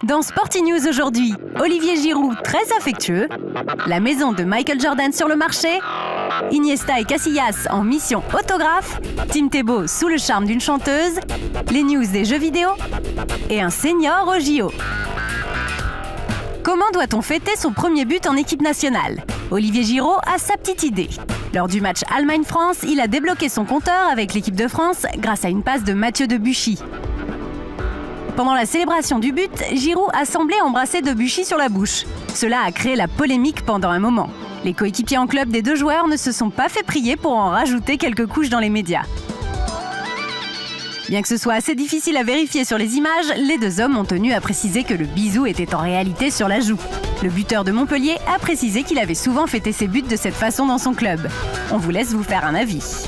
Dans Sporty News aujourd'hui, Olivier Giroud très affectueux, la maison de Michael Jordan sur le marché, Iniesta et Casillas en mission autographe, Tim Tebow sous le charme d'une chanteuse, les news des jeux vidéo et un senior au JO. Comment doit-on fêter son premier but en équipe nationale? Olivier Giroud a sa petite idée. Lors du match Allemagne-France, il a débloqué son compteur avec l'équipe de France grâce à une passe de Mathieu Debuchy. Pendant la célébration du but, Giroud a semblé embrasser Debuchy sur la bouche. Cela a créé la polémique pendant un moment. Les coéquipiers en club des deux joueurs ne se sont pas fait prier pour en rajouter quelques couches dans les médias. Bien que ce soit assez difficile à vérifier sur les images, les deux hommes ont tenu à préciser que le bisou était en réalité sur la joue. Le buteur de Montpellier a précisé qu'il avait souvent fêté ses buts de cette façon dans son club. On vous laisse vous faire un avis.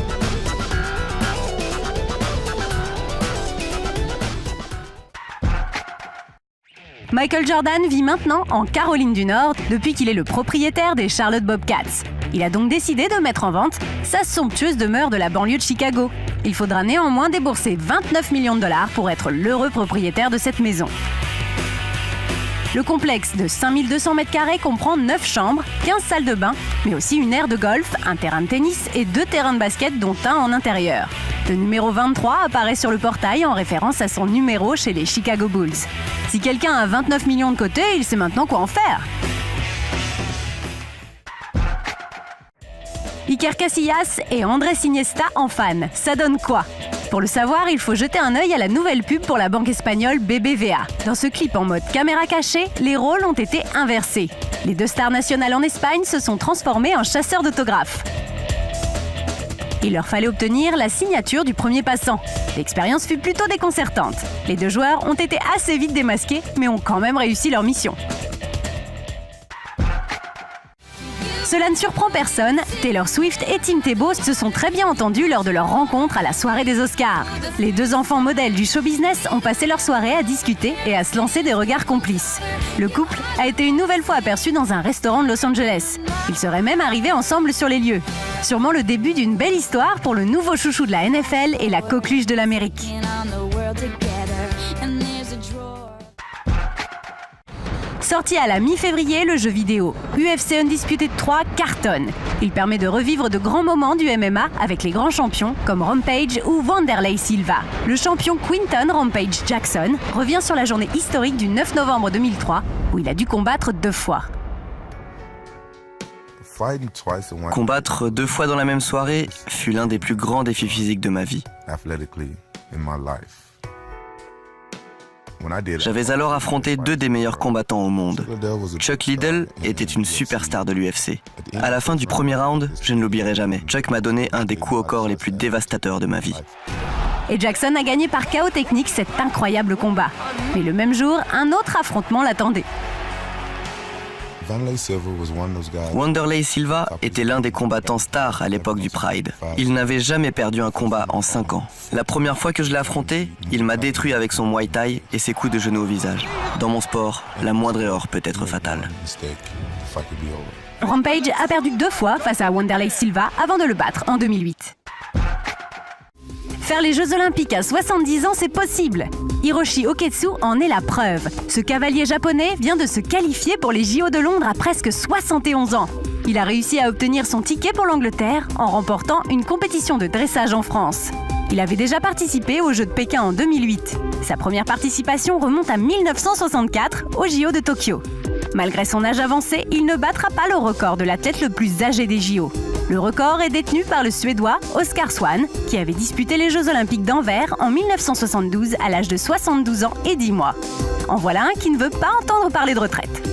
Michael Jordan vit maintenant en Caroline du Nord depuis qu'il est le propriétaire des Charlotte Bobcats. Il a donc décidé de mettre en vente sa somptueuse demeure de la banlieue de Chicago. Il faudra néanmoins débourser 29 millions de dollars pour être l'heureux propriétaire de cette maison. Le complexe de 5200 m² comprend 9 chambres, 15 salles de bain, mais aussi une aire de golf, un terrain de tennis et 2 terrains de basket dont un en intérieur. Le numéro 23 apparaît sur le portail en référence à son numéro chez les Chicago Bulls. Si quelqu'un a 29 millions de côté, il sait maintenant quoi en faire. Iker Casillas et Andrés Iniesta en fan, ça donne quoi? Pour le savoir, il faut jeter un œil à la nouvelle pub pour la banque espagnole BBVA. Dans ce clip en mode caméra cachée, les rôles ont été inversés. Les deux stars nationales en Espagne se sont transformées en chasseurs d'autographes. Il leur fallait obtenir la signature du premier passant. L'expérience fut plutôt déconcertante. Les deux joueurs ont été assez vite démasqués, mais ont quand même réussi leur mission. Cela ne surprend personne, Taylor Swift et Tim Tebow se sont très bien entendus lors de leur rencontre à la soirée des Oscars. Les deux enfants modèles du show business ont passé leur soirée à discuter et à se lancer des regards complices. Le couple a été une nouvelle fois aperçu dans un restaurant de Los Angeles. Ils seraient même arrivés ensemble sur les lieux. Sûrement le début d'une belle histoire pour le nouveau chouchou de la NFL et la coqueluche de l'Amérique. Sorti à la mi-février, le jeu vidéo UFC Undisputed 3 cartonne. Il permet de revivre de grands moments du MMA avec les grands champions comme Rampage ou Wanderlei Silva. Le champion Quinton Rampage Jackson revient sur la journée historique du 9 novembre 2003 où il a dû combattre 2 fois. Combattre 2 fois dans la même soirée fut l'un des plus grands défis physiques de ma vie. J'avais alors affronté 2 des meilleurs combattants au monde. Chuck Liddell était une superstar de l'UFC. À la fin du premier round, je ne l'oublierai jamais. Chuck m'a donné un des coups au corps les plus dévastateurs de ma vie. Et Jackson a gagné par KO technique cet incroyable combat. Mais le même jour, un autre affrontement l'attendait. Wanderlei Silva était l'un des combattants stars à l'époque du Pride. Il n'avait jamais perdu un combat en 5 ans. La première fois que je l'ai affronté, il m'a détruit avec son Muay Thai et ses coups de genou au visage. Dans mon sport, la moindre erreur peut être fatale. Rampage a perdu 2 fois face à Wanderlei Silva avant de le battre en 2008. Faire les Jeux Olympiques à 70 ans, c'est possible. Hiroshi Oketsu en est la preuve. Ce cavalier japonais vient de se qualifier pour les JO de Londres à presque 71 ans. Il a réussi à obtenir son ticket pour l'Angleterre en remportant une compétition de dressage en France. Il avait déjà participé aux Jeux de Pékin en 2008. Sa première participation remonte à 1964 aux JO de Tokyo. Malgré son âge avancé, il ne battra pas le record de l'athlète le plus âgé des JO. Le record est détenu par le Suédois Oskar Swan, qui avait disputé les Jeux Olympiques d'Anvers en 1972 à l'âge de 72 ans et 10 mois. En voilà un qui ne veut pas entendre parler de retraite.